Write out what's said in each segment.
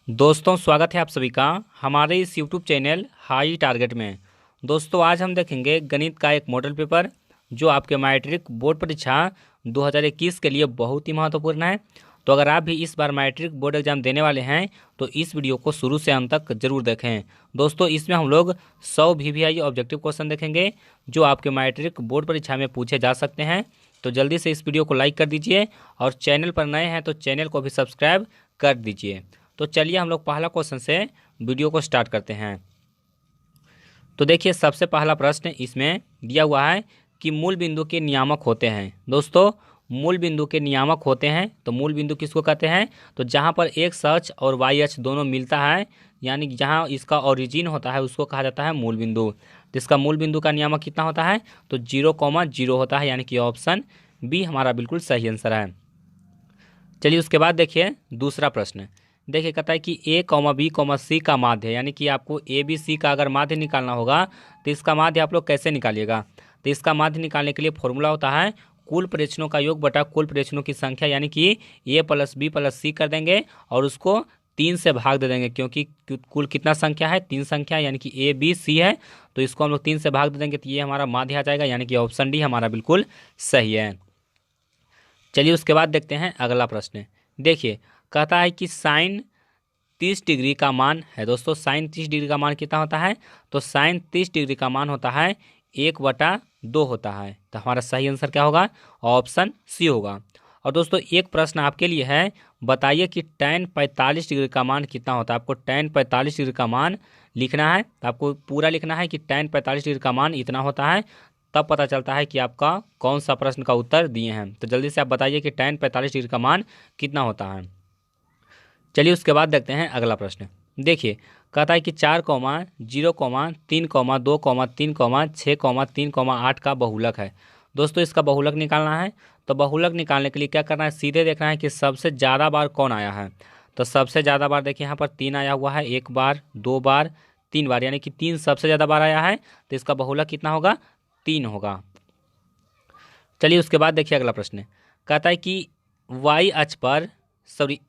दोस्तों स्वागत है आप सभी का हमारे इस YouTube चैनल हाई टारगेट में। दोस्तों आज हम देखेंगे गणित का एक मॉडल पेपर जो आपके मैट्रिक बोर्ड परीक्षा 2021 के लिए बहुत ही महत्वपूर्ण है। तो अगर आप भी इस बार मैट्रिक बोर्ड एग्जाम देने वाले हैं तो इस वीडियो को शुरू से अंत तक जरूर देखें। दोस्तों इसमें हम लोग 100 VVI ऑब्जेक्टिव क्वेश्चन देखेंगे जो आपके मैट्रिक बोर्ड परीक्षा में पूछे जा सकते हैं। तो जल्दी से इस वीडियो को लाइक कर दीजिए और चैनल पर नए हैं तो चैनल को भी सब्सक्राइब कर दीजिए। तो चलिए हम लोग पहला क्वेश्चन से वीडियो को स्टार्ट करते हैं। तो देखिए सबसे पहला प्रश्न इसमें दिया हुआ है कि मूल बिंदु के नियामक होते हैं। दोस्तों मूल बिंदु के नियामक होते हैं तो मूल बिंदु किसको कहते हैं? तो जहां पर एक्स अक्ष और वाई अक्ष दोनों मिलता है यानी जहां इसका ओरिजिन होता है उसको कहा जाता है मूल बिंदु। जिसका मूल बिंदु का नियामक कितना होता है? तो 0,0 होता है, यानी कि ऑप्शन बी हमारा बिल्कुल सही आंसर है। चलिए उसके बाद देखिए दूसरा प्रश्न। देखिए कहता है कि ए कॉमा बी कॉमा सी का माध्य, यानी कि आपको ए बी सी का अगर माध्य निकालना होगा तो इसका माध्य आप लोग कैसे निकालिएगा? तो इसका माध्य निकालने के लिए फॉर्मूला होता है कुल प्रेक्षणों का योग बटा कुल प्रेक्षणों की संख्या, यानी कि ए प्लस बी प्लस सी कर देंगे और उसको 3 से भाग दे देंगे, क्योंकि कुल कितना संख्या है? 3 संख्या, यानी कि ए बी सी है तो इसको हम लोग 3 से भाग दे देंगे तो ये हमारा माध्य आ जाएगा, यानी कि ऑप्शन डी हमारा बिल्कुल सही है। चलिए उसके बाद देखते हैं अगला प्रश्न। देखिए कहता है कि साइन 30 डिग्री का मान है। दोस्तों साइन 30 डिग्री का मान कितना होता है? तो साइन 30 डिग्री का मान होता है 1/2 होता है। तो हमारा सही आंसर क्या होगा? ऑप्शन सी होगा। और दोस्तों एक प्रश्न आपके लिए है, बताइए कि tan 45 डिग्री का मान कितना होता है? आपको tan 45 डिग्री का मान लिखना है, तो आपको पूरा लिखना है कि tan 45 डिग्री का मान इतना होता है, तब पता चलता है कि आपका कौन सा प्रश्न का उत्तर दिए हैं। तो जल्दी से आप बताइए कि tan 45 डिग्री का मान कितना होता है। चलिए उसके बाद देखते हैं अगला प्रश्न। देखिए कहता है कि 4,0,3,2,3,6,3,8 का बहुलक है। दोस्तों इसका बहुलक निकालना है, तो बहुलक निकालने के लिए क्या करना है? सीधे देखना है कि सबसे ज़्यादा बार कौन आया है। तो सबसे ज़्यादा बार देखिए यहाँ पर 3 आया हुआ है, 1 बार 2 बार 3 बार, यानी कि 3 सबसे ज़्यादा बार आया है, तो इसका बहुलक कितना होगा? 3 होगा। चलिए उसके बाद देखिए अगला प्रश्न। कहता है कि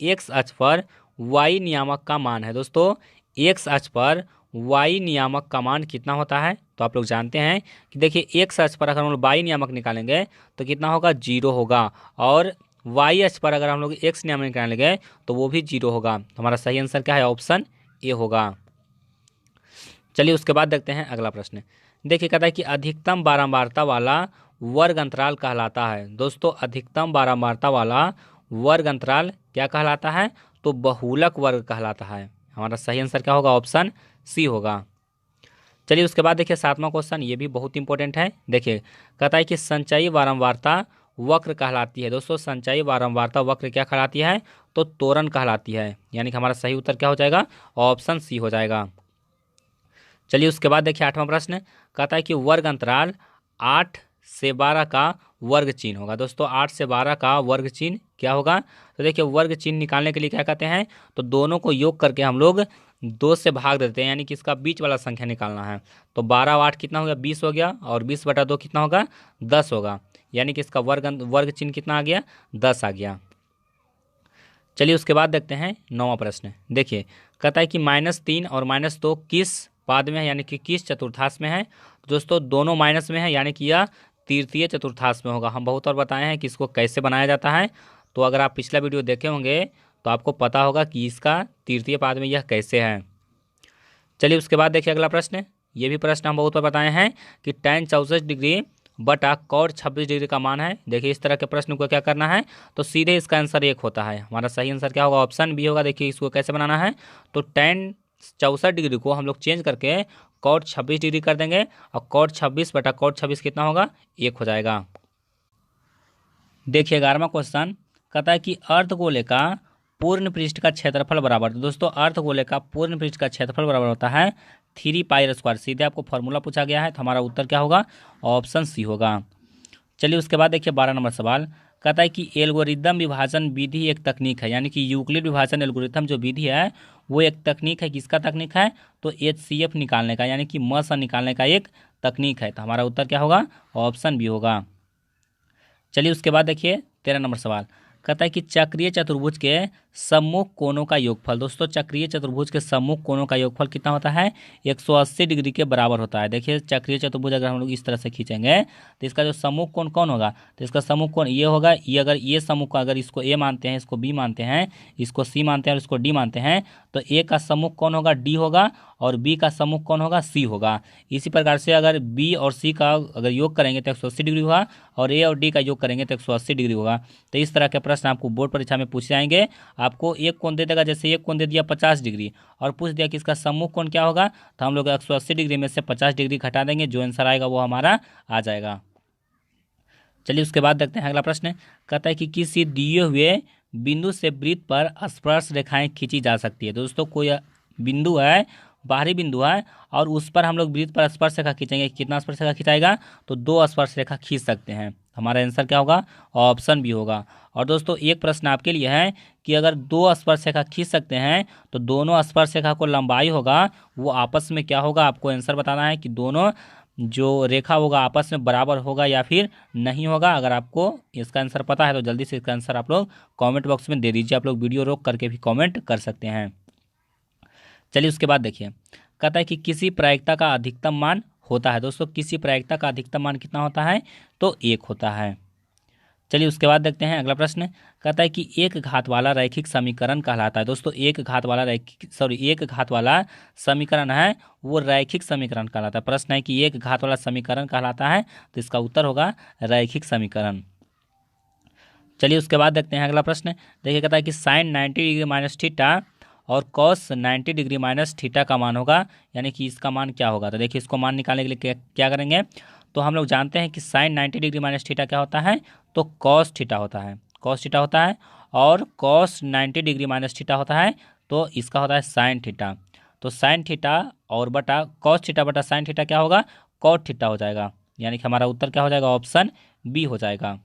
एक्स अक्ष पर वाई नियामक का मान है। दोस्तों एक्स अक्ष पर वाई नियामक का मान कितना होता है? तो आप लोग जानते हैं कि देखिए एक्स अक्ष पर अगर हम लोग वाई नियामक निकालेंगे तो कितना होगा? 0 होगा, और वाई अक्ष पर अगर हम लोग एक्स नियामक निकालेंगे तो वो भी 0 होगा। तो हमारा सही आंसर क्या है? ऑप्शन ए होगा। चलिए उसके बाद देखते हैं अगला प्रश्न। देखिए कहता है कि अधिकतम बारंबारता वाला वर्ग अंतराल कहलाता है। दोस्तों अधिकतम बारंबारता वाला वर्ग अंतराल क्या कहलाता है? तो बहुलक वर्ग कहलाता है। हमारा सही आंसर क्या होगा? ऑप्शन सी होगा। चलिए उसके बाद देखिए 7वां क्वेश्चन, ये भी बहुत इंपॉर्टेंट है। देखिए कहता है कि संचयी बारंबारता वक्र कहलाती है। दोस्तों संचयी बारंबारता वक्र क्या कहलाती है? तो त्वरण कहलाती है, यानी कि हमारा सही उत्तर क्या हो जाएगा? ऑप्शन सी हो जाएगा। चलिए उसके बाद देखिए 8वां प्रश्न। कहता है कि वर्ग अंतराल 8 से 12 का वर्ग चिन्ह होगा। दोस्तों 8 से 12 का वर्ग चिन्ह क्या होगा? तो देखिए वर्ग चिन्ह निकालने के लिए क्या कहते हैं? तो दोनों को योग करके हम लोग 2 से भाग देते हैं, यानी कि इसका बीच वाला संख्या निकालना है। तो 12 और 8 कितना हो गया? 20 हो गया, और 20/2 कितना होगा? 10 होगा, यानी कि इसका वर्ग चिन्ह कितना आ गया? 10 आ गया। चलिए उसके बाद देखते हैं 9वां प्रश्न। देखिए कहता है कि -3 और -2 किस पाद में है, यानी कि किस चतुर्थांश में है? दोस्तों दोनों माइनस में है, यानी कि यह तृतीय चतुर्थांश में होगा। हम बहुत और बताए हैं कि इसको कैसे बनाया जाता है, तो अगर आप पिछला वीडियो देखे होंगे तो आपको पता होगा कि इसका तृतीय पाद में यह कैसे है। चलिए उसके बाद देखिए अगला प्रश्न। ये भी प्रश्न हम बहुत बार बताए हैं कि tan 64 डिग्री बटा cot 26 डिग्री का मान है। देखिए इस तरह के प्रश्न को क्या करना है? तो सीधे इसका आंसर 1 होता है। हमारा सही आंसर क्या होगा? ऑप्शन बी होगा। देखिए इसको कैसे बनाना है? तो tan 64 डिग्री को हम लोग चेंज करके cot 26 डिग्री कर देंगे, और cot 26 बटा cot 26 कितना होगा? 1 हो जाएगा। देखिए 11वां क्वेश्चन कहता है कि अर्धगोले का पूर्ण पृष्ठ का क्षेत्रफल बराबर। तो दोस्तों अर्धगोले का पूर्ण पृष्ठ का क्षेत्रफल बराबर होता है 3πr²। सीधे आपको फॉर्मूला पूछा गया है, तो हमारा उत्तर क्या होगा? ऑप्शन सी होगा। चलिए उसके बाद देखिए 12 नंबर सवाल। कहता है कि एल्गोरिदम विभाजन विधि एक तकनीक है, यानी कि यूक्लिड विभाजन एल्गोरिथम जो विधि है वो एक तकनीक है। किसका तकनीक है? तो HCF निकालने का, यानी कि म स निकालने का एक तकनीक है। तो हमारा उत्तर क्या होगा? ऑप्शन बी होगा। चलिए उसके बाद देखिए 13 नंबर सवाल। कहता है कि चक्रीय चतुर्भुज के सम्मुख कोणों का योगफल। दोस्तों चक्रीय चतुर्भुज के सम्मुख कोणों का योगफल कितना होता है? 180 डिग्री के बराबर होता है। देखिए चक्रीय चतुर्भुज अगर हम लोग इस तरह से खींचेंगे तो इसका जो सम्मुख कोण कौन होगा? तो इसका सम्मुख कोण ये होगा। ये अगर ये सम्मुख अगर इसको ए मानते हैं, इसको बी मानते हैं, इसको सी मानते हैं और इसको डी मानते हैं, तो ए का सम्मुख कौन होगा? डी होगा, और बी का सम्मुख कौन होगा? सी होगा। इसी प्रकार से अगर बी और सी का अगर योग करेंगे तो 180 डिग्री होगा, और ए और डी का योग करेंगे तो 180 डिग्री होगा। तो इस तरह के प्रश्न आपको बोर्ड परीक्षा में पूछे जाएंगे। आपको एक कोण दे देगा, जैसे एक कोण दे दिया 50 डिग्री और पूछ दिया कि इसका सम्मुख कोण क्या होगा, तो हम लोग 180 डिग्री में से 50 डिग्री घटा देंगे, जो आंसर आएगा वो हमारा आ जाएगा। चलिए उसके बाद देखते हैं अगला प्रश्न। कहता है कि किसी दिए हुए बिंदु से वृत्त पर स्पर्श रेखाएं खींची जा सकती है। दोस्तों कोई बिंदु है, बाहरी बिंदु है, और उस पर हम लोग वृत्त पर स्पर्श रेखा खींचेंगे। कितना स्पर्श रेखा खिंचाएगा? तो 2 स्पर्श रेखा खींच सकते हैं। हमारा आंसर क्या होगा? ऑप्शन बी होगा। और दोस्तों एक प्रश्न आपके लिए है कि अगर 2 स्पर्श रेखा खींच सकते हैं तो दोनों स्पर्श रेखा को लंबाई होगा वो आपस में क्या होगा? आपको आंसर बताना है कि दोनों जो रेखा होगा आपस में बराबर होगा या फिर नहीं होगा। अगर आपको इसका आंसर पता है तो जल्दी से इसका आंसर आप लोग कमेंट बॉक्स में दे दीजिए। आप लोग वीडियो रोक करके भी कमेंट कर सकते हैं। चलिए उसके बाद देखिए, कहता है कि किसी प्रायिकता का अधिकतम मान होता है। दोस्तों किसी प्रायिकता का अधिकतम मान कितना होता है? तो 1 होता है। चलिए उसके बाद देखते हैं अगला प्रश्न। कहता है कि एक घात वाला रैखिक समीकरण कहलाता है। दोस्तों एक घात वाला समीकरण है वो रैखिक समीकरण कहलाता है। प्रश्न है कि एक घात वाला समीकरण कहलाता है, तो इसका उत्तर होगा रैखिक समीकरण। चलिए उसके बाद देखते हैं अगला प्रश्न। देखिए कहता है कि साइन 90 डिग्री माइनस थीटा और कॉस 90 डिग्री माइनस थीटा का मान होगा, यानी कि इसका मान क्या होगा? तो देखिए इसको मान निकालने के लिए क्या करेंगे? तो हम लोग जानते हैं कि साइन 90 डिग्री माइनस थीटा क्या होता है? तो कॉस थीटा होता है। कॉस थीटा होता है, और कॉस 90 डिग्री माइनस थीटा होता है, तो इसका होता है साइन थीटा। तो साइन थीटा और बटा कॉस थीटा बटा साइन थीटा क्या होगा? कॉट थीटा हो जाएगा, यानी कि हमारा उत्तर क्या हो जाएगा? ऑप्शन बी हो जाएगा।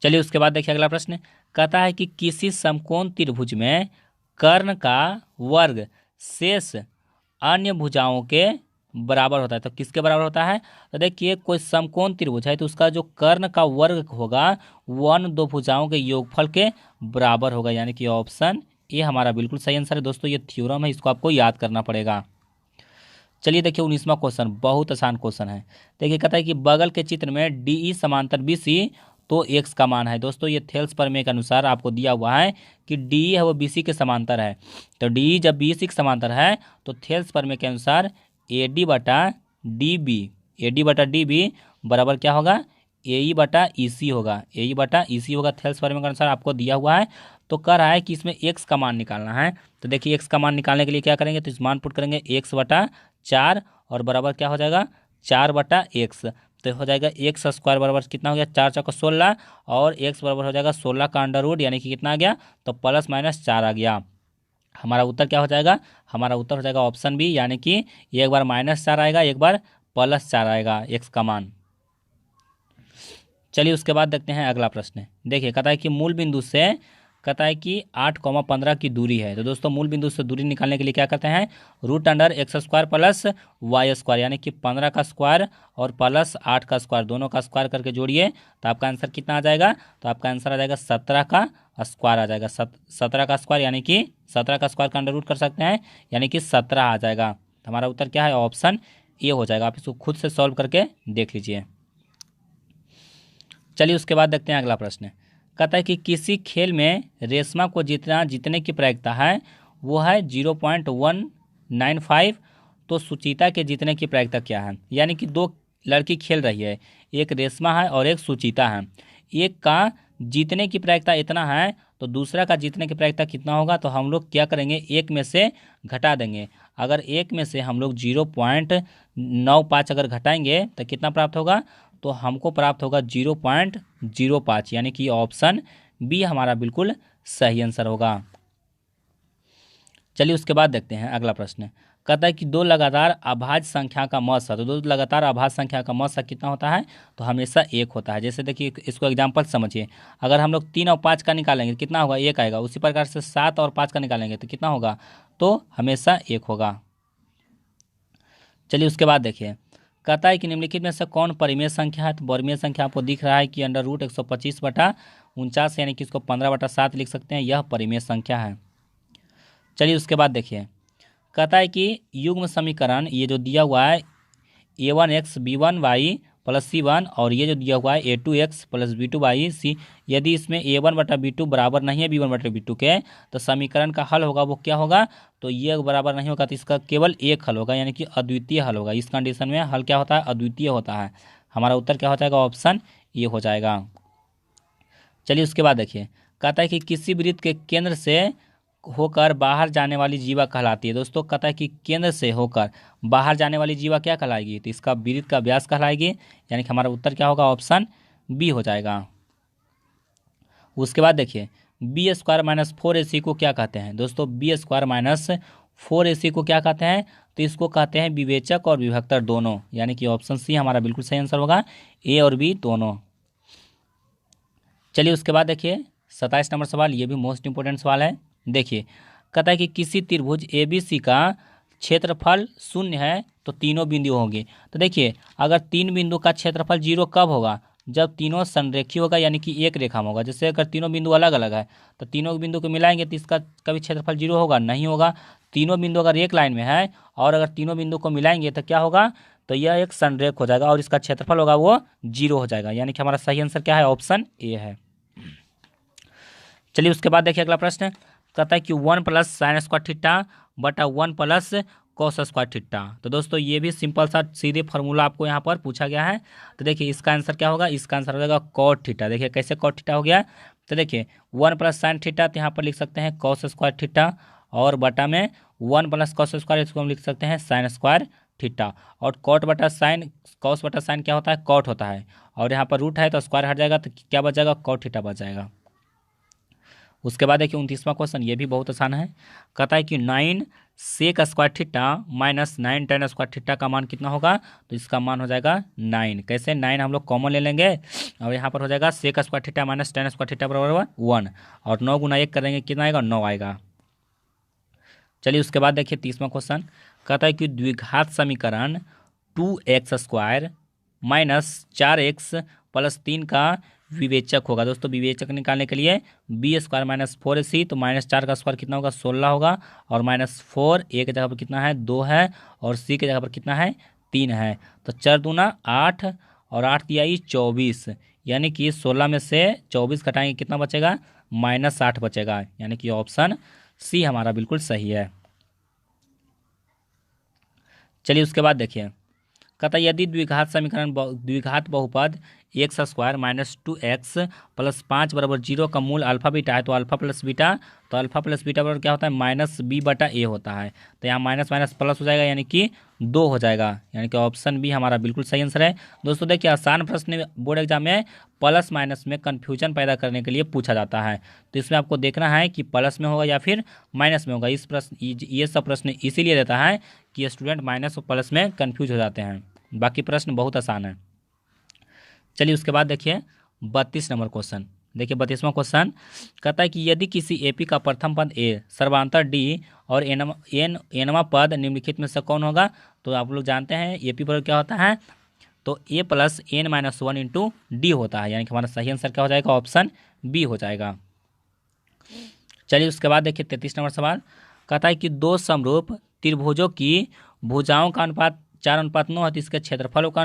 चलिए उसके बाद देखिए अगला प्रश्न। कहता है कि किसी समकोण त्रिभुज में कर्ण का वर्ग शेष अन्य भुजाओं के बराबर होता है। तो किसके बराबर होता है? तो देखिए कोई समकोण त्रिभुज है तो उसका जो कर्ण का वर्ग होगा वो अन्य 2 भुजाओं के योगफल के बराबर होगा, यानी कि ऑप्शन ए हमारा बिल्कुल सही आंसर है। दोस्तों ये थ्योरम है, इसको आपको याद करना पड़ेगा। चलिए देखिए 19वां क्वेश्चन, बहुत आसान क्वेश्चन है। देखिए कहता है कि बगल के चित्र में डी समांतर बी सी, तो एक्स का मान है। दोस्तों ये थेल्स प्रमेय के अनुसार आपको दिया हुआ है कि डी है वो बी सी के समांतर है। तो डी जब बी सी के समांतर है तो थेल्स प्रमेय के अनुसार ए डी बटा डी बी बराबर क्या होगा? ए ई बटा ई सी होगा। ए ई बटा ई सी होगा, थेल्स प्रमेय के अनुसार आपको दिया हुआ है। तो कह रहा है कि इसमें एक्स का मान निकालना है। तो देखिए एक्स का मान निकालने के लिए क्या करेंगे? तो इस मान पुट करेंगे एक्स बटा 4 और बराबर क्या हो जाएगा? 4 बटा एक्स। तो हो जाएगा एक्स स्क्वायर बराबर कितना हो गया? 4 चौका 16, और एक्स बराबर हो जाएगा 16 का अंडर रूट, यानी कि कितना आ गया? तो प्लस माइनस 4 आ गया। हमारा उत्तर क्या हो जाएगा? हमारा उत्तर हो जाएगा ऑप्शन बी, यानी कि एक बार -4 आएगा, एक बार +4 आएगा एक्स का मान। चलिए उसके बाद देखते हैं अगला प्रश्न। देखिए कहता है कि मूल बिंदु से कहता है कि 8,15 की दूरी है। तो दोस्तों मूल बिंदु से दूरी निकालने के लिए क्या करते हैं? √x² प्लस y², यानी कि 15 का स्क्वायर और प्लस 8 का स्क्वायर, दोनों का स्क्वायर करके जोड़िए तो आपका आंसर कितना आ जाएगा? तो आपका आंसर आ जाएगा 17 का स्क्वायर आ जाएगा। 17 का स्क्वायर, यानी कि 17 का स्क्वायर का अंडर रूट कर सकते हैं, यानी कि 17 आ जाएगा। हमारा उत्तर क्या है? ऑप्शन ए हो जाएगा। आप इसको खुद से सॉल्व करके देख लीजिए। चलिए उसके बाद देखते हैं अगला प्रश्न। कहता है कि किसी खेल में रेशमा को जीतने की प्रायिकता है वो है 0.195, तो सुचिता के जीतने की प्रायिकता क्या है? यानी कि 2 लड़की खेल रही है, एक रेशमा है और एक सुचिता है। एक का जीतने की प्रायिकता इतना है तो दूसरा का जीतने की प्रायिकता कितना होगा? तो हम लोग क्या करेंगे? एक में से घटा देंगे। अगर एक में से हम लोग 0.95 अगर घटाएंगे तो कितना प्राप्त होगा? तो हमको प्राप्त होगा 0.05, यानी कि ऑप्शन बी हमारा बिल्कुल सही आंसर होगा। चलिए उसके बाद देखते हैं अगला प्रश्न। कहता है कि 2 लगातार अभाज्य संख्या का मौसा, तो 2 लगातार अभाज्य संख्या का मौसा कितना होता है? तो हमेशा 1 होता है। जैसे देखिए इसको एग्जाम्पल समझिए, अगर हम लोग 3 और 5 का निकालेंगे तो कितना होगा? 1 आएगा। उसी प्रकार से 7 और 5 का निकालेंगे तो कितना होगा? तो हमेशा 1 होगा। चलिए उसके बाद देखिए कहता है कि निम्नलिखित में से कौन परिमेय संख्या है। तो परिमेय संख्या आपको दिख रहा है कि अंडर रूट 125/49, यानी कि इसको 15/7 लिख सकते हैं, यह परिमेय संख्या है। चलिए उसके बाद देखिए, कहता है कि युग्म समीकरण ये जो दिया हुआ है a1x b1y प्लस c1 और ये जो दिया हुआ है a2x प्लस b2y c, यदि इसमें a1/b2 बराबर नहीं है b1/b2 के, तो समीकरण का हल होगा वो क्या होगा, तो ये बराबर नहीं होगा तो इसका केवल एक हल होगा, यानी कि अद्वितीय हल होगा। इस कंडीशन में हल क्या होता है, अद्वितीय होता है। हमारा उत्तर क्या हो जाएगा, ऑप्शन ये हो जाएगा। चलिए उसके बाद देखिए, कहता है कि किसी वृत्त के केंद्र से होकर बाहर जाने वाली जीवा कहलाती है। दोस्तों कहता है कि केंद्र से होकर बाहर जाने वाली जीवा क्या कहलाएगी, तो इसका वृत्त का व्यास कहलाएगी, यानी कि हमारा उत्तर क्या होगा, ऑप्शन बी हो जाएगा। उसके बाद देखिए, b² - 4ac को क्या कहते हैं। दोस्तों b² - 4ac को क्या कहते हैं, तो इसको कहते हैं विवेचक और विभक्तर दोनों, यानी कि ऑप्शन सी हमारा बिल्कुल सही आंसर होगा, ए और बी दोनों। चलिए उसके बाद देखिए 27 नंबर सवाल, ये भी मोस्ट इंपोर्टेंट सवाल है। देखिए, कहता है कि किसी त्रिभुज ABC का क्षेत्रफल 0 है तो तीनों बिंदु होंगे। तो देखिए, अगर 3 बिंदु का क्षेत्रफल 0 कब होगा, जब तीनों संरेखीय होगा, यानी कि एक रेखा में होगा। जैसे अगर तीनों बिंदु अलग अलग है तो तीनों बिंदु को मिलाएंगे तो इसका कभी क्षेत्रफल 0 होगा, नहीं होगा। तीनों बिंदु अगर एक लाइन में है और अगर तीनों बिंदु को मिलाएंगे तो क्या होगा, तो यह एक संरेख हो जाएगा और इसका क्षेत्रफल होगा वो 0 हो जाएगा, यानी कि हमारा सही आंसर क्या है, ऑप्शन ए है। चलिए उसके बाद देखिए अगला प्रश्न, कहता है कि 1 + sin² बटा 1 + cos²। तो दोस्तों ये भी सिंपल सा सीधे फार्मूला आपको यहाँ पर पूछा गया है। तो देखिए इसका आंसर क्या होगा, इसका आंसर हो जाएगा cot²। देखिए कैसे cot² हो गया, तो देखिए 1 + sin², तो यहाँ पर लिख सकते हैं cos², और बटा में 1 + cos², इसको हम लिख सकते हैं sin²। और cos/sin क्या होता है, cot होता है, और यहाँ पर रूट है तो स्क्वायर हट जाएगा तो क्या बच जाएगा, cot² बच जाएगा। उसके बाद देखिए 29वां क्वेश्चन, ये भी बहुत आसान है। कहता है कि 9 sec² - 9 tan² का मान कितना होगा, तो इसका मान हो जाएगा 9। कैसे, 9 हम लोग कॉमन ले लेंगे और यहाँ पर हो जाएगा sec² - tan² बराबर 1, और 9 × 1 करेंगे कितना आएगा, 9 आएगा। चलिए उसके बाद देखिए 30वां क्वेश्चन, कहता है कि द्विघात समीकरण 2x² - 4x + 3 का विवेचक होगा। दोस्तों विवेचक निकालने के लिए b² - 4ac, तो -4 का स्क्वायर कितना होगा, 16 होगा, और -4 a की जगह पर कितना है, 2 है, और c की जगह पर कितना है, 3 है। तो 4 दूना 8 और 8 दिया 24, यानी कि 16 में से 24 घटाएंगे कितना बचेगा, -8 बचेगा, यानी कि ऑप्शन सी हमारा बिल्कुल सही है। चलिए उसके बाद देखिए, कहता है यदि द्विघात बहुपद x² - 2x + 5 = 0 का मूल अल्फा बीटा है, तो अल्फा प्लस बीटा बराबर क्या होता है, -b/a होता है। तो यहाँ माइनस माइनस प्लस हो जाएगा, यानी कि 2 हो जाएगा, यानी कि ऑप्शन बी हमारा बिल्कुल सही आंसर है। दोस्तों देखिए आसान प्रश्न बोर्ड एग्जाम में प्लस माइनस में कन्फ्यूजन पैदा करने के लिए पूछा जाता है, तो इसमें आपको देखना है कि प्लस में होगा या फिर माइनस में होगा। ये सब प्रश्न इसीलिए देता है कि स्टूडेंट माइनस और प्लस में कन्फ्यूज हो जाते हैं, बाकी प्रश्न बहुत आसान है। चलिए उसके बाद देखिए 32 नंबर क्वेश्चन। देखिए 32वां क्वेश्चन कहता है कि यदि किसी एपी का प्रथम पद ए, सर्वांतर डी और एनवा पद निम्नलिखित में से कौन होगा। तो आप लोग जानते हैं एपी पर क्या होता है, तो a + n - 1 × d होता है, यानी कि हमारा सही आंसर क्या हो जाएगा, ऑप्शन बी हो जाएगा। चलिए उसके बाद देखिए 33 नंबर सवाल, कहता है कि दो समरूप त्रिभुजों की भुजाओं का अनुपात 4:9 है, तो इसके क्षेत्रफल का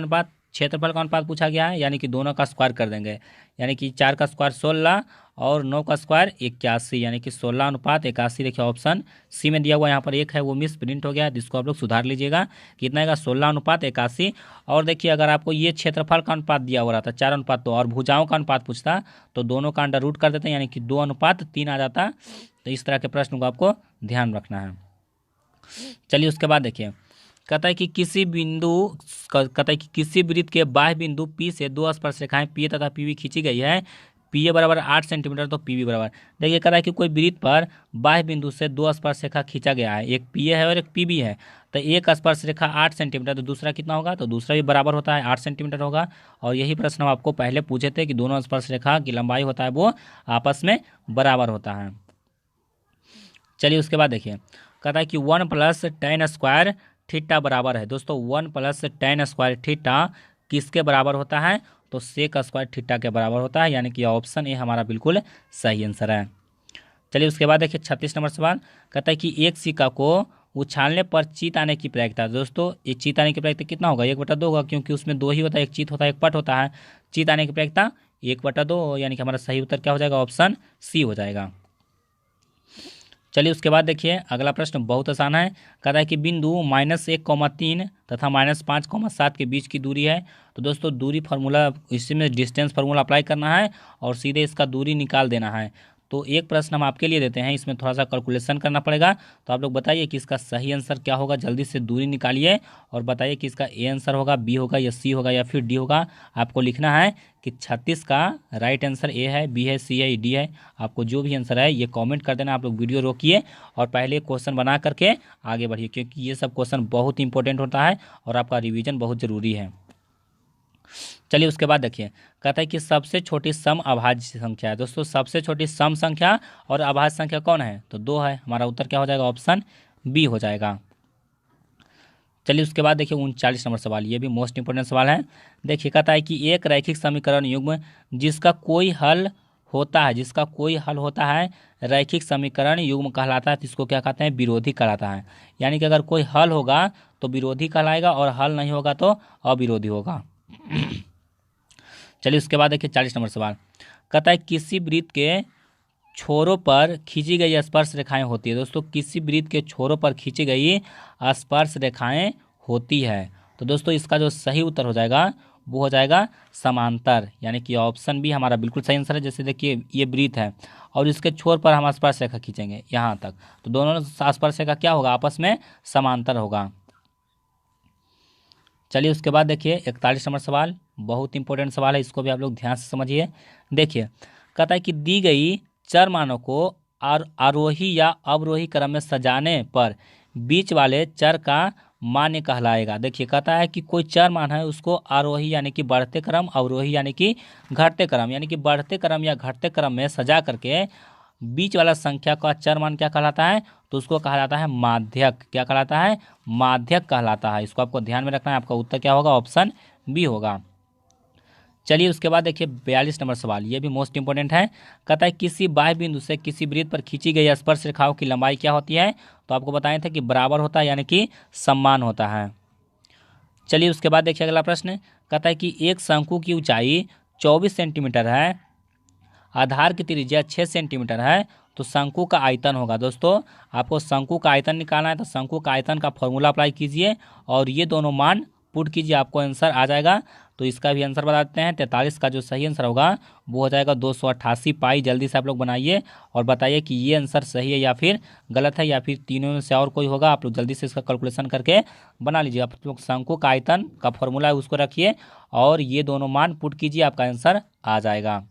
अनुपात पूछा गया है, यानी कि दोनों का स्क्वायर कर देंगे, यानी कि 4 का स्क्वायर 16 और 9 का स्क्वायर 81, यानी कि 16:81। देखिए ऑप्शन सी में दिया हुआ यहाँ पर 1 है वो मिस प्रिंट हो गया है, जिसको आप लोग सुधार लीजिएगा, कितना आएगा 16:81। और देखिए अगर आपको ये क्षेत्रफल का अनुपात दिया हुआ रहता 4:2 और भुजाओं का अनुपात पूछता तो दोनों का अंडर रूट कर देते हैं, यानी कि 2:3 आ जाता। तो इस तरह के प्रश्न को आपको ध्यान रखना है। चलिए उसके बाद देखिए, कहता है कि किसी वृत्त के बाह्य बिंदु P से दो स्पर्शरेखाएं PA तथा PB खींची गई है, PA बराबर 8 सेंटीमीटर तो PB बराबर। देखिए कहता है कि कोई वृत्त पर बाह्य बिंदु से दो स्पर्शरेखा खींचा गया है, एक PA है और एक PB है। तो एक स्पर्शरेखा 8 सेंटीमीटर, तो दूसरा कितना होगा, तो दूसरा भी बराबर होता है 8 सेंटीमीटर होगा। और यही प्रश्न हम आपको पहले पूछे थे कि दोनों स्पर्शरेखा की लंबाई होता है वो आपस में बराबर होता है। चलिए उसके बाद देखिए, कहता है कि 1 + tan² थीटा बराबर है दोस्तों 1 + tan स्क्वायर थीटा किसके बराबर होता है? तो सेक स्क्वायर थीटा के बराबर होता है, यानी कि ऑप्शन ए हमारा बिल्कुल सही आंसर है। चलिए उसके बाद देखिए 36 नंबर सवाल कहता है कि एक सिक्का को उछालने पर चीत आने की प्रायिकता। दोस्तों ये चीत आने की प्रायिकता कितना होगा? 1/2 होगा, क्योंकि उसमें दो ही होता है, एक चीत होता है एक पट होता है। चीत आने की प्रायिकता 1/2, यानी कि हमारा सही उत्तर क्या हो जाएगा? ऑप्शन सी हो जाएगा। चलिए उसके बाद देखिए अगला प्रश्न बहुत आसान है। कहता है कि बिंदु -1,3 तथा -5,7 के बीच की दूरी है। तो दोस्तों दूरी फार्मूला, इसी में डिस्टेंस फार्मूला अप्लाई करना है और सीधे इसका दूरी निकाल देना है। तो एक प्रश्न हम आपके लिए देते हैं, इसमें थोड़ा सा कैलकुलेशन करना पड़ेगा। तो आप लोग बताइए कि इसका सही आंसर क्या होगा, जल्दी से दूरी निकालिए और बताइए कि इसका ए आंसर होगा, बी होगा या सी होगा या फिर डी होगा। आपको लिखना है कि 36 का राइट आंसर ए है, बी है, सी है, डी है। आपको जो भी आंसर है ये कमेंट कर देना। आप लोग वीडियो रोकिए और पहले क्वेश्चन बना करके आगे बढ़िए, क्योंकि ये सब क्वेश्चन बहुत इंपॉर्टेंट होता है और आपका रिवीजन बहुत ज़रूरी है। चलिए उसके बाद देखिए कहता है कि सबसे छोटी सम अभाज्य संख्या है। दोस्तों सबसे छोटी सम संख्या और अभाज्य संख्या कौन है? तो 2 है। हमारा उत्तर क्या हो जाएगा? ऑप्शन बी हो जाएगा। चलिए उसके बाद देखिए 39 नंबर सवाल, ये भी मोस्ट इंपोर्टेंट सवाल है। देखिए कहता है कि एक रैखिक समीकरण युग्म जिसका कोई हल होता है रैखिक समीकरण युग्म कहलाता है। तो इसको क्या कहते हैं? विरोधी कहलाता है। यानी कि अगर कोई हल होगा तो विरोधी कहलाएगा और हल नहीं होगा तो अविरोधी होगा। चलिए उसके बाद देखिए 40 नंबर सवाल कहता है किसी वृत्त के छोरों पर खींची गई स्पर्श रेखाएं होती है। दोस्तों किसी वृत्त के छोरों पर खींची गई स्पर्श रेखाएं होती है। तो दोस्तों इसका जो सही उत्तर हो जाएगा वो हो जाएगा समांतर, यानी कि ऑप्शन बी हमारा बिल्कुल सही आंसर है। जैसे देखिए ये वृत्त है और इसके छोर पर हम स्पर्श रेखा खींचेंगे यहाँ तक, तो दोनों स्पर्श रेखा क्या होगा? आपस में समांतर होगा। चलिए उसके बाद देखिए 41 नंबर सवाल, बहुत इंपॉर्टेंट सवाल है, इसको भी आप लोग ध्यान से समझिए। देखिए कहता है कि दी गई चर मानों को आरोही या अवरोही क्रम में सजाने पर बीच वाले चर का मान्य कहलाएगा। देखिए कहता है कि कोई चर मान है उसको आरोही यानी कि बढ़ते क्रम, अवरोही यानी कि घटते क्रम, यानी कि बढ़ते क्रम या घटते क्रम में सजा करके बीच वाला संख्या का चर मान क्या कहलाता है? तो उसको कहा जाता है माध्यक। क्या कहलाता है? माध्यक कहलाता है। इसको आपको ध्यान में रखना है। आपका उत्तर क्या होगा? ऑप्शन बी होगा। चलिए उसके बाद देखिए 42 नंबर सवाल, ये भी मोस्ट इंपोर्टेंट है। कहता है किसी बाह्य बिंदु से किसी वृत्त पर खींची गई स्पर्श रेखाओं की लंबाई क्या होती है? तो आपको बताए थे कि बराबर होता है, यानी कि समान होता है। चलिए उसके बाद देखिए अगला प्रश्न कहता है कि एक शंकु की ऊंचाई 24 सेंटीमीटर है, आधार की त्रिज्या 6 सेंटीमीटर है, तो शंकु का आयतन होगा। दोस्तों आपको शंकु का आयतन निकालना है, तो शंकु का आयतन का फॉर्मूला अप्लाई कीजिए और ये दोनों मान पुट कीजिए, आपको आंसर आ जाएगा। तो इसका भी आंसर बता देते हैं। 43 का जो सही आंसर होगा वो हो जाएगा 288 पाई। जल्दी से आप लोग बनाइए और बताइए कि ये आंसर सही है या फिर गलत है, या फिर तीनों में से और कोई होगा। आप लोग जल्दी से इसका कैलकुलेशन करके बना लीजिए। आप लोग शंकु का आयतन का फॉर्मूला है उसको रखिए और ये दोनों मान पुट कीजिए, आपका आंसर आ जाएगा।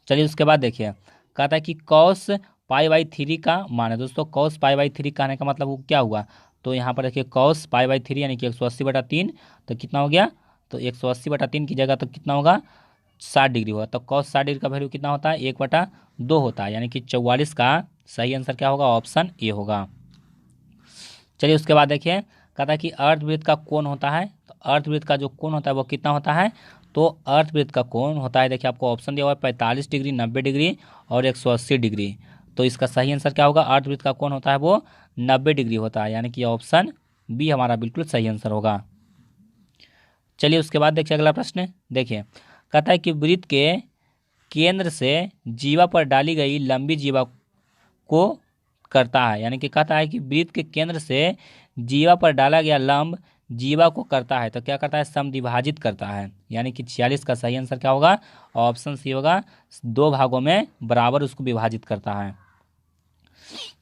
चलिए उसके बाद देखिए कहता है कि cos π/3 का मान है। दोस्तों cos π/3 कहने का मतलब वो क्या हुआ? तो यहाँ पर देखिए cos π/3 यानी कि 180/3, तो कितना हो गया? तो 180/3 की जगह तो कितना होगा? 60 डिग्री होगा। तो cos 60 डिग्री का वैल्यू कितना होता है? 1/2 होता है, यानी कि 44 का सही आंसर क्या होगा? ऑप्शन ए होगा। चलिए उसके बाद देखिए कहता है कि अर्धवृत्त का कोण होता है। तो अर्धवृत्त का जो कोण होता है वो कितना होता है? तो अर्धवृत्त का कोण होता है, देखिए आपको ऑप्शन दिया हुआ है 45 डिग्री, 90 डिग्री और 180 डिग्री। तो इसका सही आंसर क्या होगा? अर्धवृत्त का कोण होता है वो 90 डिग्री होता है, यानी कि ऑप्शन बी हमारा बिल्कुल सही आंसर होगा। चलिए उसके बाद देखिए अगला प्रश्न देखिए कहता है कि वृत्त के केंद्र से जीवा पर डाली गई लंबी जीवा को करता है, यानी कि कहता है कि वृत्त के केंद्र से जीवा पर डाला गया लंब जीवा को करता है। तो क्या करता है? समद्विभाजित करता है, यानी कि 46 का सही आंसर क्या होगा? ऑप्शन सी होगा। 2 भागों में बराबर उसको विभाजित करता है।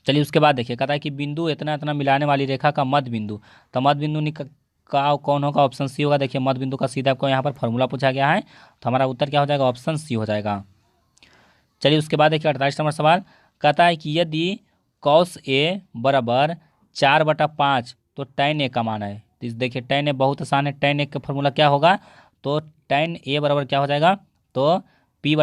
चलिए उसके बाद देखिए कहता है कि बिंदु इतना इतना मिलाने वाली रेखा का मध्य बिंदु, तो मध्य बिंदु का कौन होगा? ऑप्शन सी होगा। देखिए मध्य बिंदु का सीधा आपको यहाँ पर फॉर्मूला पूछा गया है, तो हमारा उत्तर क्या हो जाएगा? ऑप्शन सी हो जाएगा। चलिए उसके बाद देखिए 48 नंबर सवाल कहता है कि यदि cos A बराबर 4/5 तो tan A का मान है। तो देखिए tan A बहुत आसान है। tan A का फॉर्मूला क्या होगा? तो tan A बराबर क्या हो जाएगा? तो B/P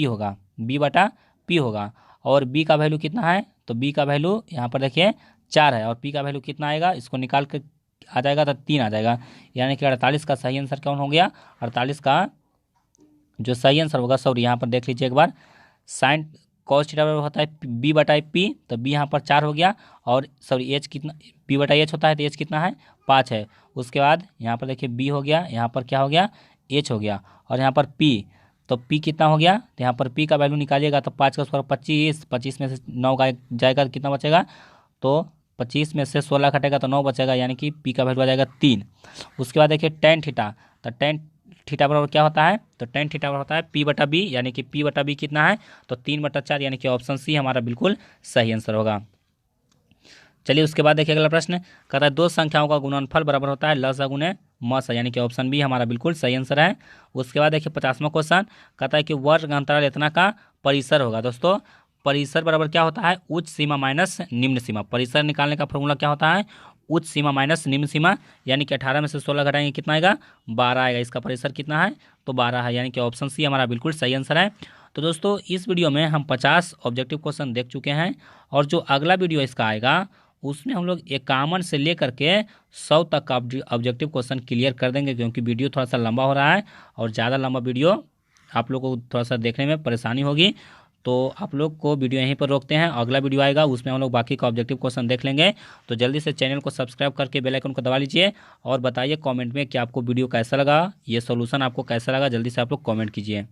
होगा, B/P होगा। और B का वैल्यू कितना है? तो B का वैल्यू यहाँ पर देखिए 4 है और पी का वैल्यू कितना आएगा, इसको निकाल के आ जाएगा तो 3 आ जाएगा, यानी कि 48 का सही आंसर कौन हो गया, 48 का जो सही आंसर होगा, सॉरी यहाँ पर देख लीजिए एक बार, साइन कॉस थीटा बराबर होता है बी बटा पी, तो बी यहाँ पर 4 हो गया, और सॉरी एच कितना, पी बटा एच होता है तो एच कितना है 5 है। उसके बाद यहाँ पर देखिए बी हो गया, यहाँ पर क्या हो गया एच हो गया, और यहाँ पर पी, तो पी कितना हो गया, तो यहाँ पर पी का वैल्यू निकालिएगा तो 5 का स्क्वायर 25, 25 में से 9 का जाएगा तो कितना बचेगा, तो 25 में से 16 घटेगा तो 9 बचेगा, यानी कि पी का वैल्यू आ जाएगा 3। उसके बाद देखिए टेन थीटा, तो टेन थीटा बराबर क्या होता है, तो टेन थीटा बराबर होता है पी बटा बी, यानी कि पी बटा बी कितना है, तो 3/4, यानी कि ऑप्शन सी हमारा बिल्कुल सही आंसर होगा। चलिए उसके बाद देखिए अगला प्रश्न कहता है दो संख्याओं का गुणनफल बराबर होता है लसा गुणे मसा, यानी कि ऑप्शन बी हमारा बिल्कुल सही आंसर है। उसके बाद देखिए 50वां क्वेश्चन कहता है कि वर्ग अंतराल इतना का परिसर होगा। दोस्तों परिसर बराबर क्या होता है, उच्च सीमा माइनस निम्न सीमा। परिसर निकालने का फॉर्मूला क्या होता है, उच्च सीमा माइनस निम्न सीमा, यानी कि 18 में से 16 घटाएंगे कितना आएगा, 12 आएगा। इसका परिसर कितना है, तो 12 है, यानी कि ऑप्शन सी हमारा बिल्कुल सही आंसर है। तो दोस्तों इस वीडियो में हम 50 ऑब्जेक्टिव क्वेश्चन देख चुके हैं, और जो अगला वीडियो इसका आएगा उसमें हम लोग 51 से लेकर के 100 तक का ऑब्जेक्टिव क्वेश्चन क्लियर कर देंगे, क्योंकि वीडियो थोड़ा सा लंबा हो रहा है, और ज़्यादा लंबा वीडियो आप लोग को थोड़ा सा देखने में परेशानी होगी। तो आप लोग को वीडियो यहीं पर रोकते हैं, अगला वीडियो आएगा उसमें हम लोग बाकी का ऑब्जेक्टिव क्वेश्चन देख लेंगे। तो जल्दी से चैनल को सब्सक्राइब करके बेल आइकन को दबा लीजिए, और बताइए कमेंट में कि आपको वीडियो कैसा लगा, ये सॉल्यूशन आपको कैसा लगा, जल्दी से आप लोग कमेंट कीजिए।